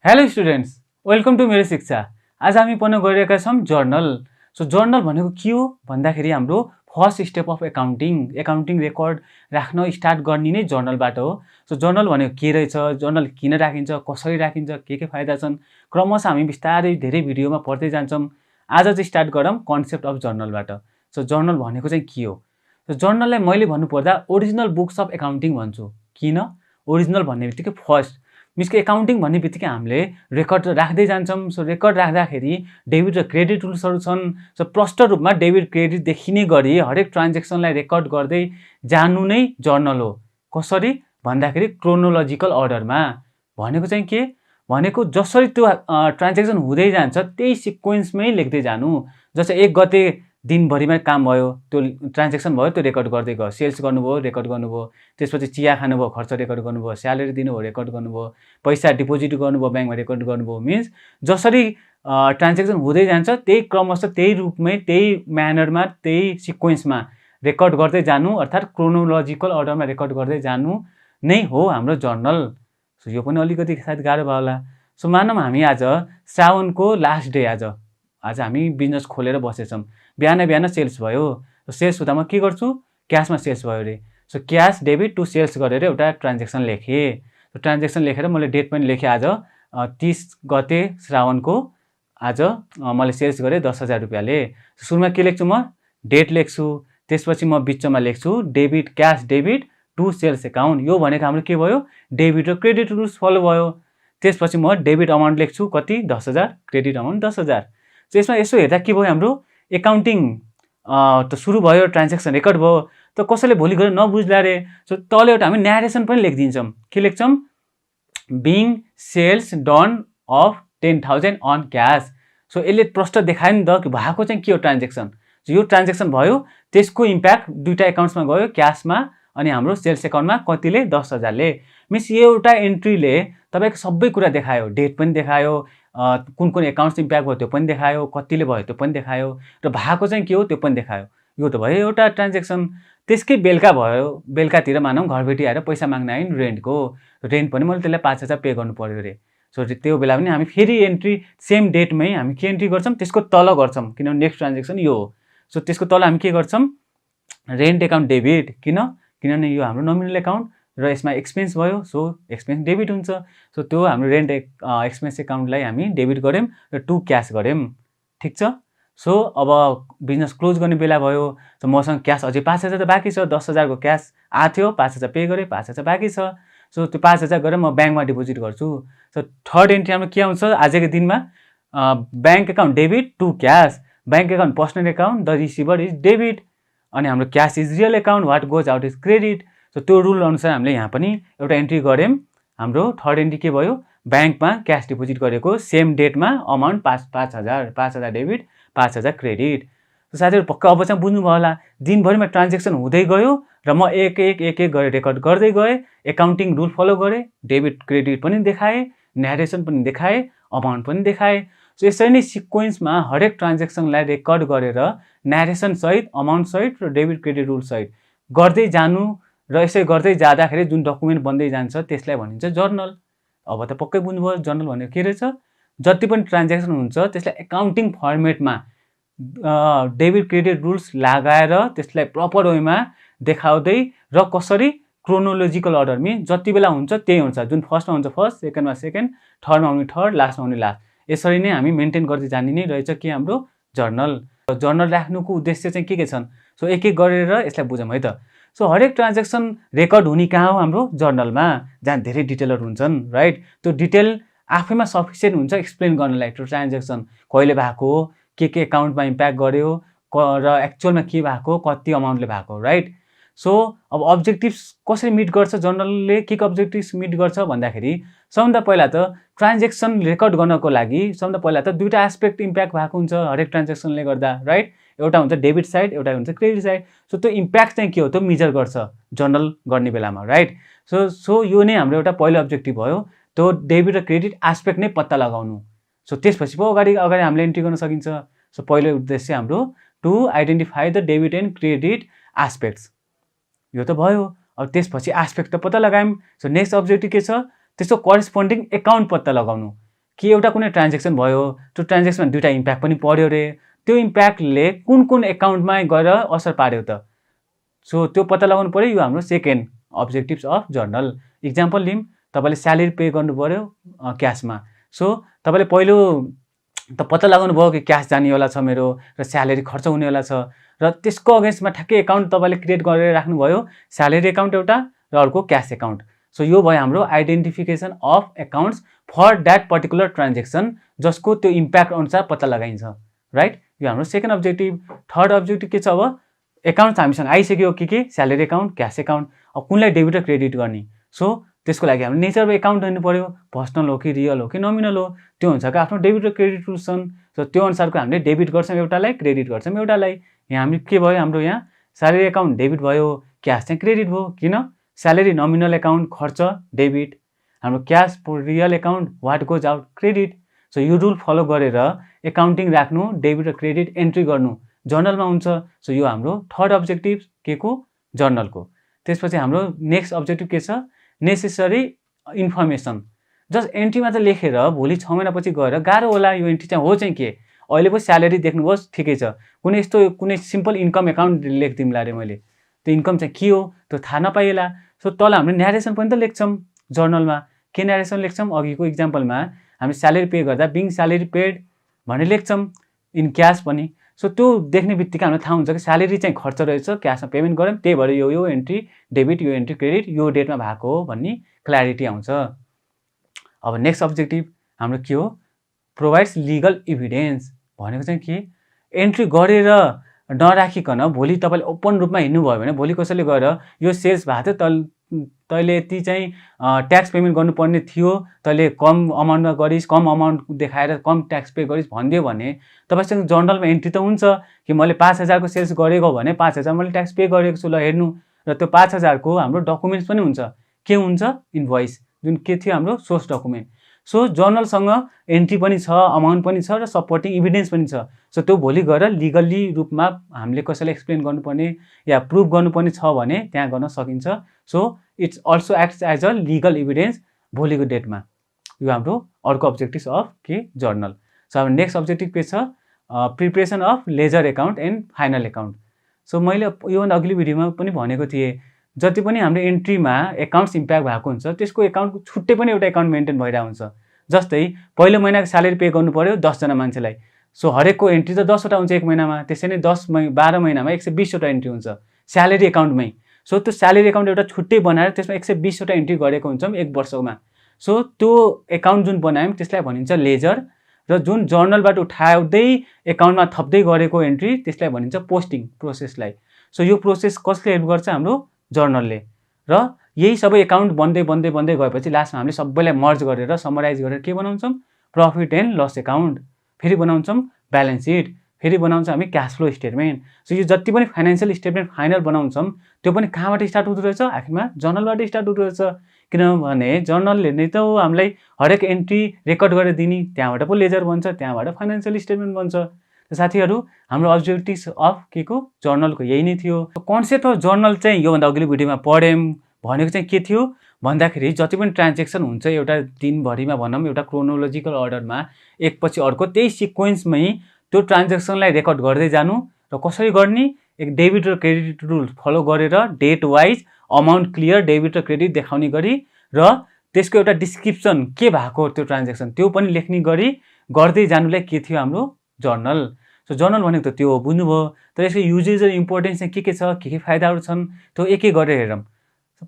Hello students, welcome to मेरो शिक्षा। आज हामी पढ्न गइरहेका छौँ जर्नल। सो जर्नल भनेको के हो भन्दाखेरि हाम्रो first step of accounting record राख्न स्टार्ट गर्ने नै जर्नलबाट हो। सो जर्नल भनेको के रहेछ, जर्नल किन राखिन्छ, कसरी राखिन्छ, के फाइदा छन्, क्रमशः हामी बिस्तारै धेरै भिडियोमा पढ्दै जान्छौँ। आज चाहिँ स्टार्ट गरौँ कन्सेप्ट अफ जर्नलबाट। सो जर्नल भनेको चाहिँ के हो? सो जर्नललाई मैले भन्नुपर्दा ओरिजिनल बुक्स अफ एकाउन्टिङ भन्छु। किन ओरिजिनल भन्ने बित्तिकै फर्स्ट मिसको एकाउन्टिङ भन्ने बित्तिकै हामीले रेकर्ड राख्दै जान्छौँ। सो रेकर्ड राख्दाखेरि डेबिट र क्रेडिट रुल्सहरू छन्। सो प्रष्ट रूपमा डेबिट क्रेडिट देखिने गरी हरेक ट्रान्जेक्सनलाई रेकर्ड गर्दै जानु नै जर्नल हो। कसरी भन्दाखेरि क्रोनोलोजिकल अर्डरमा। भनेको चाहिँ के भनेको जसरी त्यो ट्रान्जेक्सन हुँदै जान्छ त्यही सिक्वेन्समै लेख्दै जानु। जस्तै 1 गते दिनभरिमा काम भयो, त्यो ट्रान्जेक्सन भयो, त्यो रेकर्ड गर्दै गयो। सेल्स गर्नुभयो, रेकर्ड गर्नुभयो। त्यसपछि चिया खानुभयो, खर्च रेकर्ड गर्नुभयो। स्यालेरी दिनुभयो, रेकर्ड गर्नुभयो। पैसा डिपोजिट गर्नुभयो, ब्याङ्कमा रेकर्ड गर्नुभयो। मिन्स जसरी ट्रान्जेक्सन हुँदै जान्छ त्यही क्रमशः त्यही रूपमै त्यही म्यानरमा त्यही सिक्वेन्समा रेकर्ड गर्दै जानु, अर्थात् क्रोनोलोजिकल अर्डरमा रेकर्ड गर्दै जानु नै हो हाम्रो जर्नल। सो यो पनि अलिकति सायद गाह्रो भयो होला। सो मानौँ हामी आज श्रावणको लास्ट डे, आज हामी बिजनेस खोलेर बसेछौँ। बिहान सेल्स भयो। सेल्स हुँदा म के गर्छु, क्यासमा सेल्स भयो अरे। So cash debit to sales गरेर एउटा ट्रान्जेक्सन लेखेँ। ट्रान्जेक्सन लेखेर मैले डेट पनि लेखेँ, आज 30 गते श्रावणको आज मैले सेल्स गरेँ 10,000 रुपियाँले। सुरुमा के लेख्छु, म डेट लेख्छु। त्यसपछि म बिचमा लेख्छु debit, cash debit to sales account. यो भनेको हाम्रो के भयो, डेबिट र क्रेडिट रुल्स फलो भयो। त्यसपछि म डेबिट अमाउन्ट लेख्छु, कति, 10,000, क्रेडिट अमाउन्ट 10,000। सो यसमा यसो हेर्दा के भयो, हाम्रो एकाउन्टिङ त सुरु भयो, ट्रान्जेक्सन रेकर्ड भयो। त कसैले भोलि गएर नबुझ्ला रे। सो तल एउटा हामी न्यारेसन पनि लेखिदिन्छौँ। के लेख्छौँ, being sales done of 10,000 on cash. So यसले प्रष्ट देखायो नि त भएको चाहिँ के हो ट्रान्जेक्सन। सो यो ट्रान्जेक्सन भयो, त्यसको इम्प्याक्ट दुईवटा एकाउन्ट्समा गयो, क्यासमा अनि हाम्रो सेल्स एकाउन्टमा कतिले, 10,000ले। मिन्स यो एउटा एन्ट्रीले तपाईँको सबै कुरा देखायो, डेट पनि देखायो, कुन कुन एकाउन्ट्स इम्प्याक्ट भयो त्यो पनि देखायो, कतिले भयो त्यो पनि देखायो, र भएको चाहिँ के हो त्यो पनि देखायो। यो त भयो एउटा ट्रान्जेक्सन। त्यसकै बेलुका भयो, बेलुकातिर मानौँ घरबेटी आएर पैसा माग्न आयो नि रेन्टको। रेन्ट पनि मैले त्यसलाई 5,000 पे गर्नु पऱ्यो अरे। सो त्यो बेला पनि हामी फेरि एन्ट्री सेम डेटमै हामी के एन्ट्री गर्छौँ, त्यसको तल गर्छौँ, किनभने नेक्स्ट ट्रान्जेक्सन यो हो। सो त्यसको तल हामी के गर्छौँ, रेन्ट एकाउन्ट डेबिट। किनभने यो हाम्रो नोमिनल एकाउन्ट र यसमा एक्सपेन्स भयो, सो एक्सपेन्स डेबिट हुन्छ। सो त्यो हाम्रो रेन्ट एक्सपेन्स एकाउन्टलाई हामी डेबिट गऱ्यौँ र टु क्यास गऱ्यौँ। ठिक छ। सो अब बिजनेस क्लोज गर्ने बेला भयो। सो मसँग क्यास अझै 5,000 त बाँकी छ। 10,000 को क्यास आएको थियो, 5,000 पे गरेँ, 5,000 बाँकी छ। सो त्यो 5,000 गरेर म ब्याङ्कमा डिपोजिट गर्छु। सो थर्ड एन्ट्री हाम्रो के आउँछ आजको दिनमा, bank account debit to cash. Bank account personal account, the receiver is debit, अनि हाम्रो cash is real account, what goes out is credit. So त्यो रुल अनुसार हामीले यहाँ पनि एउटा एन्ट्री गऱ्यौँ। हाम्रो थर्ड एन्ट्री के भयो, ब्याङ्कमा क्यास डिपोजिट गरेको सेम डेटमा अमाउन्ट 5,000 डेबिट, 5,000 क्रेडिट। साथीहरू पक्का अब चाहिँ बुझ्नुभयो होला, दिनभरिमा ट्रान्जेक्सन हुँदै गयो र म एक एक गरेर रेकर्ड गर्दै गएँ, एकाउन्टिङ रुल फलो गरेँ, डेबिट क्रेडिट पनि देखाएँ, न्यारेसन पनि देखाएँ, अमाउन्ट पनि देखाएँ। सो यसरी नै सिक्वेन्समा हरेक ट्रान्जेक्सनलाई रेकर्ड गरेर न्यारेसन सहित, अमाउन्ट सहित र डेबिट क्रेडिट रुल सहित गर्दै जानु, र यसै गर्दै जाँदाखेरि जुन डकुमेन्ट बन्दै जान्छ त्यसलाई भनिन्छ जर्नल। अब त पक्कै बुझ्नुभयो जर्नल भनेको के रहेछ। जति पनि ट्रान्जेक्सन हुन्छ त्यसलाई एकाउन्टिङ फर्मेटमा डेबिट क्रेडिट रुल्स लगाएर त्यसलाई प्रपर वेमा देखाउँदै र कसरी क्रोनोलोजिकल अर्डरमी जति बेला हुन्छ त्यही हुन्छ, जुन फर्स्टमा हुन्छ फर्स्ट, सेकेन्डमा सेकेन्ड, थर्डमा आउने थर्ड, लास्टमा आउने लास्ट, यसरी नै हामी मेन्टेन गर्दै जाने नै रहेछ कि हाम्रो जर्नल। जर्नल राख्नुको उद्देश्य चाहिँ के छन्, सो एक एक गरेर यसलाई बुझौँ है त। सो हरेक ट्रान्जेक्सन रेकर्ड हुने कहाँ हो, हाम्रो जर्नलमा, जहाँ धेरै डिटेलहरू हुन्छन्, राइट। त्यो डिटेल आफैमा सफिसियन्ट हुन्छ एक्सप्लेन गर्नलाई। त्यो ट्रान्जेक्सन कहिले भएको हो, के एकाउन्टमा इम्प्याक्ट गर्यो, र एक्चुअलमा के भएको, कति अमाउन्टले भएको, राइट। सो अब अब्जेक्टिभ्स कसरी मिट गर्छ जर्नलले, के अब्जेक्टिभ्स मिट गर्छ भन्दाखेरि सबभन्दा पहिला त ट्रान्जेक्सन रेकर्ड गर्नको लागि सबभन्दा पहिला त दुईवटा एस्पेक्ट इम्प्याक्ट भएको हुन्छ हरेक ट्रान्जेक्सनले गर्दा, राइट। एउटा हुन्छ डेबिट साइड, एउटा हुन्छ क्रेडिट साइड। सो त्यो इम्प्याक्ट चाहिँ के हो त्यो मेजर गर्छ जर्नल गर्ने बेलामा, राइट। सो यो नै हाम्रो एउटा पहिलो अब्जेक्टिभ भयो, त्यो डेबिट र क्रेडिट एस्पेक्ट नै पत्ता लगाउनु। सो त्यसपछि पो अगाडि हामीले एन्ट्री गर्न सकिन्छ। सो पहिलो उद्देश्य हाम्रो to identify the debit and credit aspects, यो त भयो। अब त्यसपछि एस्पेक्ट त पत्ता लगायौँ। सो नेक्स्ट अब्जेक्टिभ के छ, त्यसको करेस्पोन्डिङ एकाउन्ट पत्ता लगाउनु। कि एउटा कुनै ट्रान्जेक्सन भयो, त्यो ट्रान्जेक्सनमा दुईटा इम्प्याक्ट पनि पर्यो रे, त्यो इम्प्याक्टले कुन कुन एकाउन्टमा गएर असर पार्यो त, सो त्यो पत्ता लगाउनु पर्यो। यो हाम्रो second objectives of journal. Example लिम, तपाईँले स्यालेरी पे गर्नु पर्यो क्यासमा, सो तपाईँले पहिलो त पत्ता लगाउनु भयो कि क्यास जानेवाला छ मेरो र स्यालेरी खर्च हुनेवाला छ, र त्यसको अगेन्स्टमा ठ्याक्कै एकाउन्ट तपाईँले क्रिएट गरेर राख्नुभयो, स्यालेरी एकाउन्ट एउटा र अर्को क्यास एकाउन्ट। सो यो भयो हाम्रो identification of accounts for that particular transaction, जसको त्यो इम्प्याक्ट अनुसार पत्ता लगाइन्छ, राइट। यो हाम्रो सेकेन्ड अब्जेक्टिभ। थर्ड अब्जेक्टिभ के छ, अब एकाउन्ट्स हामीसँग आइसक्यो, के स्यालेरी एकाउन्ट, क्यास एकाउन्ट, अब कुनलाई डेबिट र क्रेडिट गर्ने, सो त्यसको लागि हाम्रो नेचर अफ एकाउन्ट हेर्नु पर्यो, पर्सनल हो कि रियल हो कि नोमिनल हो, त्यो अनुसारको आफ्नो डेबिट र क्रेडिट रुल्स छन्। सो त्यो अनुसारको हामीले डेबिट गर्छौँ एउटालाई, क्रेडिट गर्छौँ एउटालाई। यहाँ हामी के भयो, हाम्रो यहाँ स्यालेरी एकाउन्ट डेबिट भयो, क्यास चाहिँ क्रेडिट भयो, किन स्यालेरी नोमिनल एकाउन्ट खर्च डेबिट, हाम्रो cash real account what goes out credit. So यो रुल फलो गरेर एकाउन्टिङ राख्नु, डेबिट र क्रेडिट एन्ट्री गर्नु जर्नलमा हुन्छ। सो यो हाम्रो थर्ड अब्जेक्टिभ के को, जर्नलको। त्यसपछि हाम्रो नेक्स्ट अब्जेक्टिभ के छ, नेसेसरी इन्फर्मेसन। जस्ट एन्ट्री मात्र लेखेर भोलि 6 महिनापछि गएर गाह्रो होला यो एन्ट्री चाहिँ हो चाहिँ के, अहिले पो स्यालेरी देख्नुहोस् ठिकै छ, कुनै यस्तो कुनै सिम्पल इन्कम एकाउन्ट लेखिदिउँला अरे मैले, त्यो इन्कम चाहिँ के हो त्यो थाहा नपाइएला। सो तल हाम्रो न्यारेसन पनि त लेख्छौँ जर्नलमा, के न्यारेसन लेख्छौँ, अघिको इक्जाम्पलमा हामी स्यालेरी पे गर्दा बिङ स्यालेरी पेड भनेर लेख्छौँ, इन क्यास पनि। सो त्यो देख्ने बित्तिकै हामीलाई थाहा हुन्छ कि स्यालेरी चाहिँ खर्च रहेछ, क्यासमा पेमेन्ट गऱ्यौँ, त्यही भएर यो एन्ट्री डेबिट, यो एन्ट्री क्रेडिट, यो डेटमा भएको हो भन्ने क्ल्यारिटी आउँछ। अब नेक्स्ट अब्जेक्टिभ हाम्रो के हो, प्रोभाइड्स लिगल इभिडेन्स। भनेको चाहिँ के, एन्ट्री गरेर नराखिकन भोलि तपाईँले ओपन रूपमा हिँड्नुभयो भने भोलि कसैले गएर यो सेल्स भएको थियो, तैँले यति चाहिँ ट्याक्स पेमेन्ट गर्नुपर्ने थियो, तैँले कम अमाउन्टमा गरिस्, कम अमाउन्ट देखाएर कम ट्याक्स पे गरिस् भनिदियो भने तपाईँसँग जर्नलमा एन्ट्री त हुन्छ कि मैले 5,000 को सेल्स गरेको भने 5,000 मैले ट्याक्स पे गरेको छु, ल हेर्नु, र त्यो 5,000 को हाम्रो डकुमेन्ट्स पनि हुन्छ, के हुन्छ, इन्भोइस, जुन के थियो हाम्रो सोर्स डकुमेन्ट। सो जर्नलसँग एन्ट्री पनि छ, अमाउन्ट पनि छ र सपोर्टिङ इभिडेन्स पनि छ। सो त्यो भोलि गएर लिगली रूपमा हामीले कसैलाई एक्सप्लेन गर्नुपर्ने या प्रुभ गर्नुपर्ने छ भने त्यहाँ गर्न सकिन्छ। So it's also acts as a legal evidence भोलिको डेटमा। यो हाम्रो अर्को अब्जेक्टिभ अफ के, जर्नल। सो हाम्रो नेक्स्ट अब्जेक्टिभ के छ, preparation of ledger account and final account. So मैले योभन्दा अघिल्लो भिडियोमा पनि भनेको थिएँ, जति पनि हाम्रो एन्ट्रीमा एकाउन्ट्स इम्प्याक्ट भएको हुन्छ त्यसको एकाउन्टको छुट्टै पनि एउटा एकाउन्ट मेन्टेन भइरहेको हुन्छ। जस्तै पहिलो महिनाको स्यालेरी पे गर्नु पर्यो 10 जना मान्छेलाई, सो हरेकको एन्ट्री त 10 वटा हुन्छ एक महिनामा, त्यसै नै 12 महिनामा 120 वटा एन्ट्री हुन्छ स्यालेरी एकाउन्टमै। सो त्यो स्यालेरी एकाउन्ट एउटा छुट्टै बनाएर त्यसमा 120 वटा एन्ट्री गरेको हुन्छौँ एक वर्षमा। सो त्यो एकाउन्ट जुन बनायौँ त्यसलाई भनिन्छ लेजर, र जुन जर्नलबाट उठाउँदै एकाउन्टमा थप्दै गरेको एन्ट्री त्यसलाई भनिन्छ पोस्टिङ प्रोसेसलाई। सो यो प्रोसेस कसले हेल्प गर्छ, हाम्रो जर्नलले। र यही सबै एकाउन्ट बन्दै गएपछि लास्टमा हामीले सबैलाई मर्ज गरेर समराइज गरेर के बनाउँछौँ, प्रफिट एन्ड लस एकाउन्ट, फेरि बनाउँछौँ ब्यालेन्स सिट, फेरि बनाउँछौँ हामी क्यास फ्लो स्टेटमेन्ट। सो यो जति पनि फाइनेन्सियल स्टेटमेन्ट फाइनल बनाउँछौँ त्यो पनि कहाँबाट स्टार्ट हुँदो रहेछ, आखिरमा जर्नलबाट स्टार्ट हुँदो रहेछ। किनभने जर्नलले नै त हामीले हरेक एन्ट्री रेकर्ड गरेर दिने, त्यहाँबाट पो लेजर बन्छ, त्यहाँबाट फाइनेन्सियल स्टेटमेन्ट बन्छ। साथीहरू हाम्रो अब्जेक्टिभ्स अफ के को, जर्नलको यही नै थियो। कन्सेप्ट अफ जर्नल चाहिँ योभन्दा अघिल्लो भिडियोमा पढ्यौँ, भनेको चाहिँ के थियो भन्दाखेरि जति पनि ट्रान्जेक्सन हुन्छ एउटा दिनभरिमा भनौँ एउटा क्रोनोलोजिकल अर्डरमा एकपछि अर्को त्यही सिक्वेन्समै त्यो ट्रान्जेक्सनलाई रेकर्ड गर्दै जानु, र कसरी गर्ने, एक डेबिट र क्रेडिट रुल फलो गरेर date wise amount clear debit र क्रेडिट देखाउने गरी, र त्यसको एउटा डिस्क्रिप्सन के भएको त्यो ट्रान्जेक्सन त्यो पनि लेख्ने गरी गर्दै जानुलाई के थियो हाम्रो जर्नल। सो जर्नल भनेको त त्यो हो, बुझ्नुभयो। तर यसको युजेज र इम्पोर्टेन्स चाहिँ के छ, के फाइदाहरू छन् त्यो एक एक गरेर हेरौँ।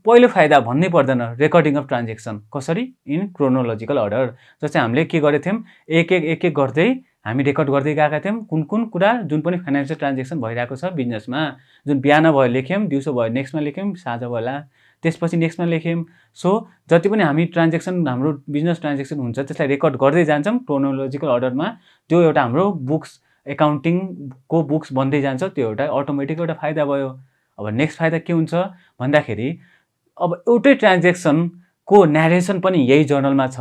पहिलो फाइदा भन्नै पर्दैन, रेकर्डिङ अफ ट्रान्जेक्सन कसरी, इन क्रोनोलोजिकल अर्डर। जस्तै हामीले के गरेको थियौँ, एक एक गर्दै हामी रेकर्ड गर्दै गएका थियौँ कुन कुन कुरा जुन पनि फाइनेन्सियल ट्रान्जेक्सन भइरहेको छ बिजनेसमा, जुन बिहान भयो लेख्यौँ, दिउँसो भयो नेक्स्टमा लेख्यौँ, साँझ होला त्यसपछि नेक्स्टमा लेख्यौँ। सो जति पनि हामी ट्रान्जेक्सन हाम्रो बिजनेस ट्रान्जेक्सन हुन्छ त्यसलाई रेकर्ड गर्दै जान्छौँ क्रोनोलोजिकल अर्डरमा, त्यो एउटा हाम्रो बुक्स एकाउन्टिङको बुक्स बन्दै जान्छ, त्यो एउटा अटोमेटिक एउटा फाइदा भयो। अब नेक्स्ट फाइदा के हुन्छ भन्दाखेरि अब एउटै ट्रान्जेक्सनको न्यारेसन पनि यही जर्नलमा छ,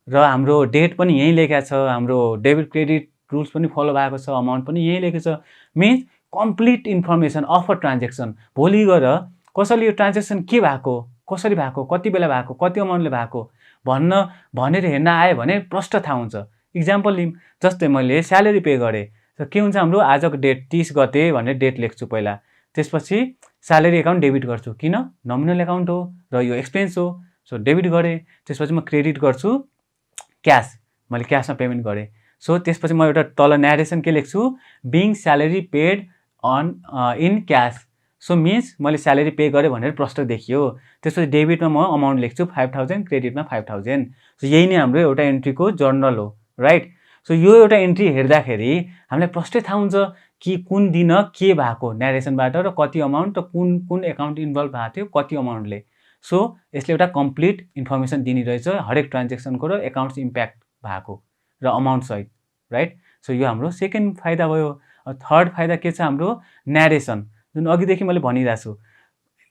र हाम्रो डेट पनि यहीँ लेखेको छ, हाम्रो डेबिट क्रेडिट रुल्स पनि फलो भएको छ, अमाउन्ट पनि यहीँ लेखेको छ। Means complete information of a transaction. भोलि गएर कसैले यो ट्रान्जेक्सन के भएको, कसरी भएको, कति बेला भएको, कति अमाउन्टले भएको भनेर हेर्न आयो भने प्रष्ट थाहा हुन्छ। इक्जाम्पल लिउँ, जस्तै मैले स्यालेरी पे गरेँ, के हुन्छ हाम्रो आजको डेट 30 गते भनेर डेट लेख्छु पहिला, त्यसपछि स्यालेरी एकाउन्ट डेबिट गर्छु, किन नोमिनल एकाउन्ट हो र यो एक्सपेन्स हो, सो डेबिट गरेँ। त्यसपछि म क्रेडिट गर्छु क्यास, मैले क्यासमा पेमेन्ट गरेँ। सो त्यसपछि म एउटा तल न्यारेसन के लेख्छु, being salary paid in cash, so means मैले स्यालेरी पे गरेँ भनेर प्रष्ट देखियो। त्यसपछि डेबिटमा म अमाउन्ट लेख्छु 5000, क्रेडिटमा 5000। सो यही नै हाम्रो एउटा एन्ट्रीको जर्नल हो, राइट। सो यो एउटा एन्ट्री हेर्दाखेरि हामीलाई प्रष्टै थाहा हुन्छ कि कुन दिन के भएको न्यारेसनबाट र कति अमाउन्ट र कुन कुन एकाउन्ट इन्भल्भ भएको थियो कति अमाउन्टले। सो यसले एउटा कम्प्लिट इन्फर्मेसन दिने रहेछ हरेक ट्रान्जेक्सनको र एकाउन्ट्स इम्प्याक्ट भएको र अमाउन्ट सहित, राइट। सो यो हाम्रो सेकेन्ड फाइदा भयो। थर्ड फाइदा के छ हाम्रो, न्यारेसन, जुन अघिदेखि मैले भनिरहेको छु।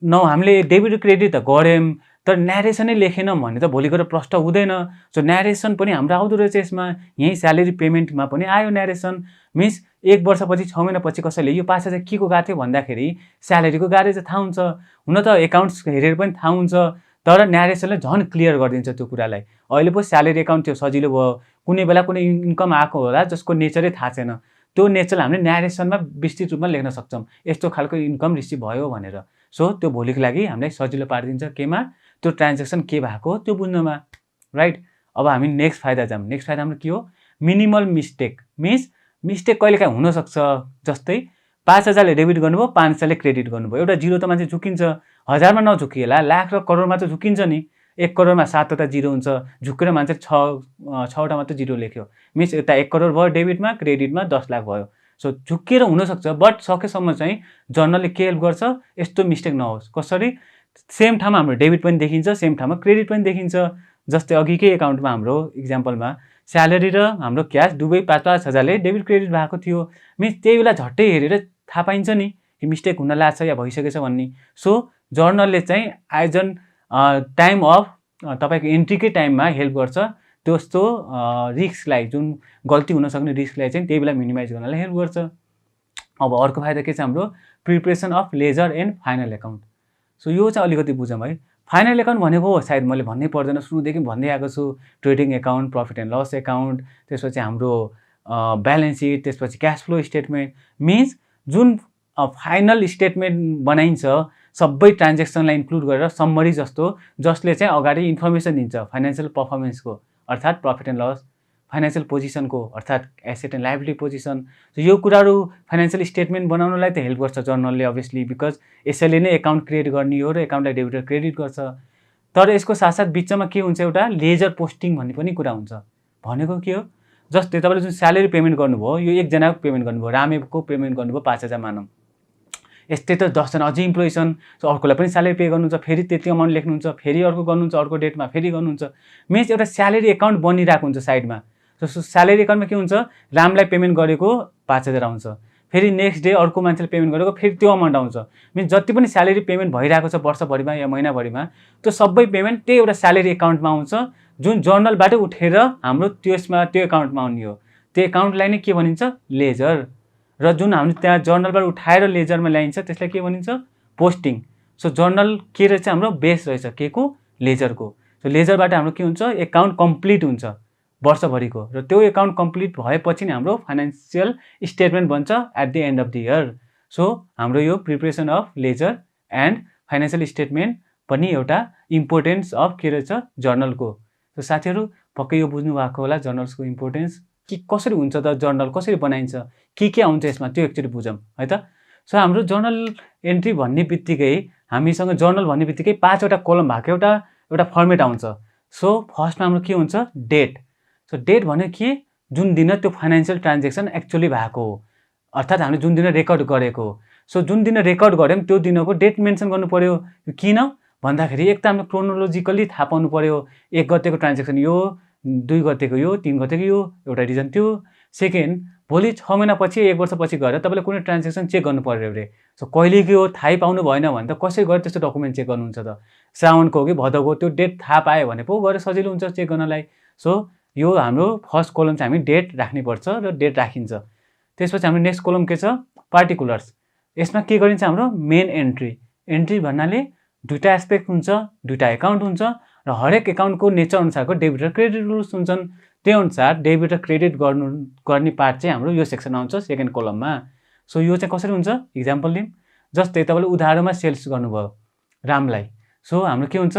हामीले डेबिट क्रेडिट त गऱ्यौँ तर न्यारेसनै लेखेन भने त भोलि गएर प्रष्ट हुँदैन। सो न्यारेसन पनि हाम्रो आउँदो रहेछ यसमा, यहीँ स्यालेरी पेमेन्टमा पनि आयो न्यारेसन। मिन्स 1 वर्षपछि 6 महिनापछि कसैले यो 5000 के को गएको थियो भन्दाखेरि स्यालेरीको गएको रहेछ थाहा हुन्छ। हुन त एकाउन्ट्स हेरेर पनि थाहा हुन्छ, तर न्यारेसनले झन् क्लियर गरिदिन्छ त्यो कुरालाई। अहिले पो स्यालेरी एकाउन्ट थियो सजिलो भयो, कुनै बेला कुनै इन्कम आएको होला जसको नेचरै थाहा छैन, त्यो नेचरलाई हामीले न्यारेसनमा विस्तृत रूपमा लेख्न सक्छौँ, यस्तो खालको इन्कम रिसिभ भयो भनेर। सो त्यो भोलिको लागि हामीलाई सजिलो पारिदिन्छ केमा, त्यो ट्रान्जेक्सन के भएको त्यो बुझ्नमा, राइट। अब हामी नेक्स्ट फाइदा जाऊँ। नेक्स्ट फाइदा हाम्रो के हो, मिनिमल मिस्टेक। मिन्स मिस्टेक कहिलेकाहीँ हुनसक्छ, जस्तै 5000ले डेबिट गर्नुभयो, 500ले क्रेडिट गर्नुभयो। एउटा जिरो त मान्छे झुकिन्छ, 1000मा नझुकिएला, लाख र करोडमा त झुकिन्छ नि। 1 करोडमा 7वटा जिरो हुन्छ, झुकेर मान्छे 6वटा मात्र जिरो लेख्यो। मिन्स यता 1 करोड भयो डेबिटमा, क्रेडिटमा 10 लाख भयो। सो झुकिएर हुनसक्छ, बट सकेसम्म चाहिँ जर्नलले के हेल्प गर्छ, यस्तो मिस्टेक नहोस्। कसरी, सेम ठाउँमा हाम्रो डेबिट पनि देखिन्छ, सेम ठाउँमा क्रेडिट पनि देखिन्छ। जस्तै अघिकै एकाउन्टमा हाम्रो इक्जाम्पलमा स्यालेरी र हाम्रो क्यास दुवै 5-5 हजारले डेबिट क्रेडिट भएको थियो। मिन्स त्यही बेला झट्टै हेरेर थाहा पाइन्छ नि कि मिस्टेक हुन लाग्छ या भइसकेछ भन्ने। सो जर्नलले चाहिँ आइजन टाइम अफ तपाईँको एन्ट्रीकै टाइममा हेल्प गर्छ, त्यस्तो रिस्कलाई, जुन गल्ती हुनसक्ने रिस्कलाई चाहिँ त्यही बेला मिनिमाइज गर्नलाई हेल्प गर्छ। अब अर्को फाइदा के छ हाम्रो, preparation of ledger and final account. So यो चाहिँ अलिकति बुझौँ है। फाइनल एकाउन्ट भनेको सायद मैले भन्नै पर्दैन, सुरुदेखि भन्दै आएको छु, trading account, profit and loss account, त्यसपछि हाम्रो ब्यालेन्स सिट, त्यसपछि क्यास फ्लो स्टेटमेन्ट। मिन्स जुन फाइनल स्टेटमेन्ट बनाइन्छ सबै ट्रान्जेक्सनलाई इन्क्लुड गरेर समरी जस्तो, जसले चाहिँ अगाडि इन्फर्मेसन दिन्छ फाइनेन्सियल पर्फर्मेन्सको, अर्थात् प्रफिट एन्ड लस, फाइनेन्सियल पोजिसनको अर्थात् एसेट एन्ड लायबिलिटी पोजिसन। यो कुराहरू फाइनेन्सियल स्टेटमेन्ट बनाउनलाई त हेल्प गर्छ जर्नलले अभियसली, बिकज यसैले नै एकाउन्ट क्रिएट गर्ने हो र एकाउन्टलाई डेबिट र क्रेडिट गर्छ। तर यसको साथसाथ बिचमा के हुन्छ, एउटा लेजर पोस्टिङ भन्ने पनि कुरा हुन्छ। भनेको के हो, जस्तै तपाईँले जुन स्यालेरी पेमेन्ट गर्नुभयो, यो एकजनाको पेमेन्ट गर्नुभयो, रामेको पेमेन्ट गर्नुभयो 5000 मानौँ। यस्तै त 10 जना अझै इम्प्लोइ छन्, सो अर्कोलाई पनि स्यालेरी पे गर्नुहुन्छ, फेरि त्यति अमाउन्ट लेख्नुहुन्छ, फेरि अर्को गर्नुहुन्छ, अर्को डेटमा फेरि गर्नुहुन्छ। मिन्स एउटा स्यालेरी एकाउन्ट बनिरहेको हुन्छ साइडमा। सो स्यालेरी एकाउन्टमा के हुन्छ, रामलाई पेमेन्ट गरेको 5000 आउँछ, फेरि नेक्स्ट डे अर्को मान्छेले पेमेन्ट गरेको फेरि त्यो अमाउन्ट आउँछ। मिन्स जति पनि स्यालेरी पेमेन्ट भइरहेको छ वर्षभरिमा या महिनाभरिमा, त्यो सबै पेमेन्ट त्यही एउटा स्यालेरी एकाउन्टमा आउँछ, जुन जर्नलबाट उठेर हाम्रो त्यसमा त्यो एकाउन्टमा आउने हो। त्यो एकाउन्टलाई नै के भनिन्छ, लेजर। र जुन हामीले त्यहाँ जर्नलबाट उठाएर लेजरमा ल्याइन्छ त्यसलाई के भनिन्छ, पोस्टिङ। सो जर्नल के रहेछ, हाम्रो बेस रहेछ के को, लेजरको। सो लेजरबाट हाम्रो के हुन्छ, एकाउन्ट कम्प्लिट हुन्छ वर्षभरिको, र त्यो एकाउन्ट कम्प्लिट भएपछि नै हाम्रो फाइनेन्सियल स्टेटमेन्ट बन्छ at the end of the year. So हाम्रो यो preparation of ledger and financial statement पनि एउटा इम्पोर्टेन्स अफ के रहेछ, जर्नलको। सो साथीहरू पक्कै यो बुझ्नु भएको होला जर्नल्सको इम्पोर्टेन्स, कि कसरी हुन्छ त जर्नल, कसरी बनाइन्छ, के आउँछ यसमा, त्यो एकचोटि बुझौँ है त। सो हाम्रो जर्नल एन्ट्री भन्ने बित्तिकै, हामीसँग जर्नल भन्ने बित्तिकै 5वटा कलम भएको एउटा फर्मेट आउँछ। सो फर्स्टमा हाम्रो के हुन्छ, डेट। सो डेट भनेको के, जुन दिन त्यो फाइनेन्सियल ट्रान्जेक्सन एक्चुअली भएको हो, अर्थात् हामीले जुन दिन रेकर्ड गरेको हो। सो जुन दिन रेकर्ड गऱ्यौँ त्यो दिनको डेट मेन्सन गर्नु पऱ्यो। किन भन्दाखेरि एक त हामीले क्रोनोलोजिकल्ली थाहा पाउनु पऱ्यो, 1 गतेको ट्रान्जेक्सन यो, 2 गतेको यो, 3 गतेको यो, एउटा रिजन त्यो। सेकेन्ड, भोलि 6 महिनापछि 1 वर्षपछि गएर तपाईँले कुनै ट्रान्जेक्सन चेक गर्नु पऱ्यो अरे। सो कहिलेको हो थाहै पाउनु भएन भने त कसरी गएर त्यस्तो डकुमेन्ट चेक गर्नुहुन्छ त, श्रावणको हो कि भदौको, त्यो डेट थाहा पायो भने पो गएर सजिलो हुन्छ चेक गर्नलाई। सो यो हाम्रो फर्स्ट कलम चाहिँ हामी डेट राख्नुपर्छ र डेट राखिन्छ। त्यसपछि हाम्रो नेक्स्ट कलम के छ, पार्टिकुलर्स। यसमा के गरिन्छ, हाम्रो मेन एन्ट्री। एन्ट्री भन्नाले दुईटा एस्पेक्ट हुन्छ, दुईटा एकाउन्ट हुन्छ, र हरेक एकाउन्टको नेचर अनुसारको डेबिट र क्रेडिट रुल्स हुन्छन्। त्यही अनुसार डेबिट र क्रेडिट गर्ने पार्ट चाहिँ हाम्रो यो सेक्सन आउँछ सेकेन्ड कलममा। सो यो चाहिँ कसरी हुन्छ इक्जाम्पल लिउँ। जस्तै तपाईँले उधारोमा सेल्स गर्नुभयो रामलाई, सो हाम्रो के हुन्छ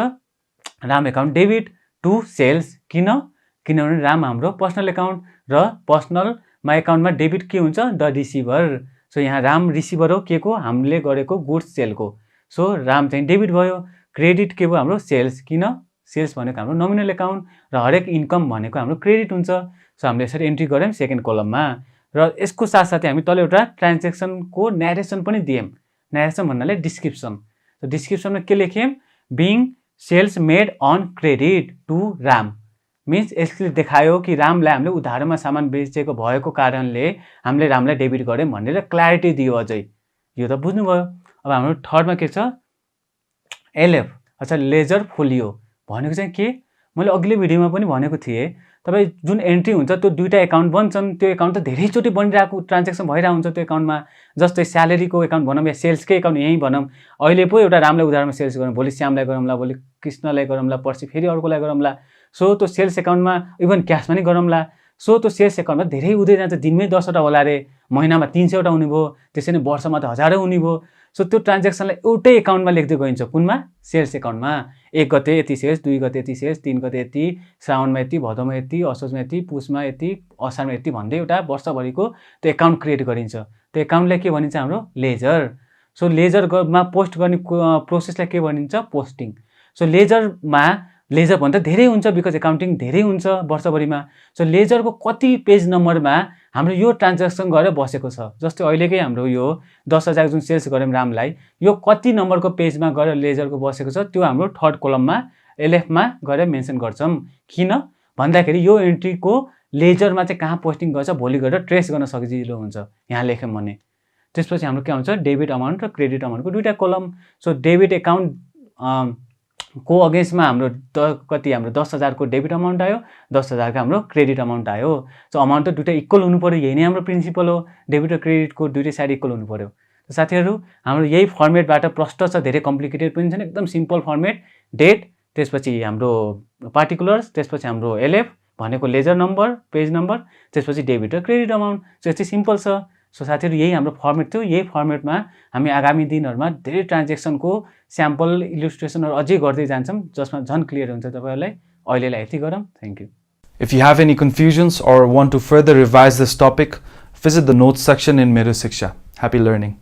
Ram account debit to sales. किनभने राम हाम्रो पर्सनल एकाउन्ट र पर्सनलमा एकाउन्टमा डेबिट के हुन्छ द रिसिभर। सो यहाँ राम रिसिभर हो के को हामीले गरेको गुड्स सेलको। सो राम चाहिँ डेबिट भयो। क्रेडिट के भयो हाम्रो सेल्स, किन सेल्स भनेको हाम्रो नोमिनल एकाउन्ट र हरेक इन्कम भनेको हाम्रो क्रेडिट हुन्छ। सो हामीले यसरी एन्ट्री गऱ्यौँ सेकेन्ड कलममा। र यसको साथसाथै हामी तल एउटा ट्रान्जेक्सनको न्यारेसन पनि दियौँ। न्यारेसन भन्नाले डिस्क्रिप्सन। सो डिस्क्रिप्सनमा के लेख्यौँ being sales made on credit to Ram, means यसले देखायो कि रामलाई हामीले उधारोमा सामान बेचेको भएको कारणले हामीले रामलाई डेबिट गऱ्यौँ भनेर क्ल्यारिटी दियो अझै। यो त बुझ्नुभयो। अब हाम्रो थर्डमा के छ एलएफ, अच्छा लेजर फोलियो भनेको चाहिँ के मैले अघिल्लो भिडियोमा पनि भनेको थिएँ। तपाईँ जुन एन्ट्री हुन्छ त्यो दुईवटा एकाउन्ट बन्छन्, त्यो एकाउन्ट त धेरैचोटि बनिरहेको ट्रान्जेक्सन भइरहेको हुन्छ त्यो एकाउन्टमा। जस्तै स्यालेरीको एकाउन्ट भनौँ या सेल्सकै एकाउन्ट यहीँ भनौँ। अहिले पो एउटा रामलाई उधारमा सेल्स गरौँ, भोलि श्यामलाई गरौँला, भोलि कृष्णलाई गरौँला, पर्सि फेरि अर्कोलाई गरौँला। सो त्यो सेल्स एकाउन्टमा इभन क्यासमा नि गरौँला। सो त्यो सेल्स एकाउन्टमा धेरै हुँदै जान्छ, दिनमै 10वटा होला रे, महिनामा 300वटा हुने भयो, त्यसै नै वर्षमा त 1000 हुने भयो। सो त्यो ट्रान्जेक्सनलाई एउटै एकाउन्टमा लेख्दै गइन्छ, कुनमा सेल्स एकाउन्टमा। 1 गते यति सेल्स, 2 गते यति सेल्स, 3 गते यति, श्रावणमा यति, भदौमा यति, असोजमा यति, पुसमा यति, असारमा यति भन्दै एउटा वर्षभरिको त्यो एकाउन्ट क्रिएट गरिन्छ। त्यो एकाउन्टलाई के भनिन्छ हाम्रो लेजर। सो लेजरमा पोस्ट गर्ने प्रोसेसलाई के भनिन्छ पोस्टिङ। सो लेजरमा लेजरभन्दा धेरै हुन्छ बिकज एकाउन्टिङ धेरै हुन्छ वर्षभरिमा। सो लेजरको कति पेज नम्बरमा हाम्रो यो ट्रान्जेक्सन गरेर बसेको छ। जस्तै अहिलेकै हाम्रो यो 10,000 जुन सेल्स गऱ्यौँ रामलाई, यो कति नम्बरको पेजमा गएर लेजरको बसेको छ त्यो हाम्रो थर्ड कलममा एलएफमा गएर मेन्सन गर्छौँ। किन भन्दाखेरि यो एन्ट्रीको लेजरमा चाहिँ कहाँ पोस्टिङ गर्छ भोलि गएर ट्रेस गर्न सजिलो हुन्छ यहाँ लेख्यौँ भने। त्यसपछि हाम्रो के आउँछ डेबिट अमाउन्ट र क्रेडिट अमाउन्टको दुईवटा कलम। सो डेबिट एकाउन्ट को अगेन्स्टमा हाम्रो कति हाम्रो 10,000 को डेबिट अमाउन्ट आयो, 10,000 को हाम्रो क्रेडिट अमाउन्ट आयो। सो अमाउन्ट त दुईवटा इक्वल हुनु पऱ्यो, यही नै हाम्रो प्रिन्सिपल हो। डेबिट र क्रेडिटको दुईटै साइड इक्वल हुनु पऱ्यो। साथीहरू हाम्रो यही फर्मेटबाट प्रष्ट छ, धेरै कम्प्लिकेटेड पनि छैन, एकदम सिम्पल फर्मेट। डेट, त्यसपछि हाम्रो पार्टिकुलर्स, त्यसपछि हाम्रो एलएफ भनेको लेजर नम्बर पेज नम्बर, त्यसपछि डेबिट र क्रेडिट अमाउन्ट। सो यति सिम्पल छ। सो साथीहरू यही हाम्रो फर्मेट थियो। यही फर्मेटमा हामी आगामी दिनहरूमा धेरै ट्रान्जेक्सनको स्याम्पल इलिस्ट्रेसनहरू अझै गर्दै जान्छौँ जसमा झन् क्लियर हुन्छ तपाईँहरूलाई। अहिलेलाई यति गरौँ। Thank you. If you have any confusions or want to further revise this topic, visit the notes section in Mero Shiksha. Happy learning.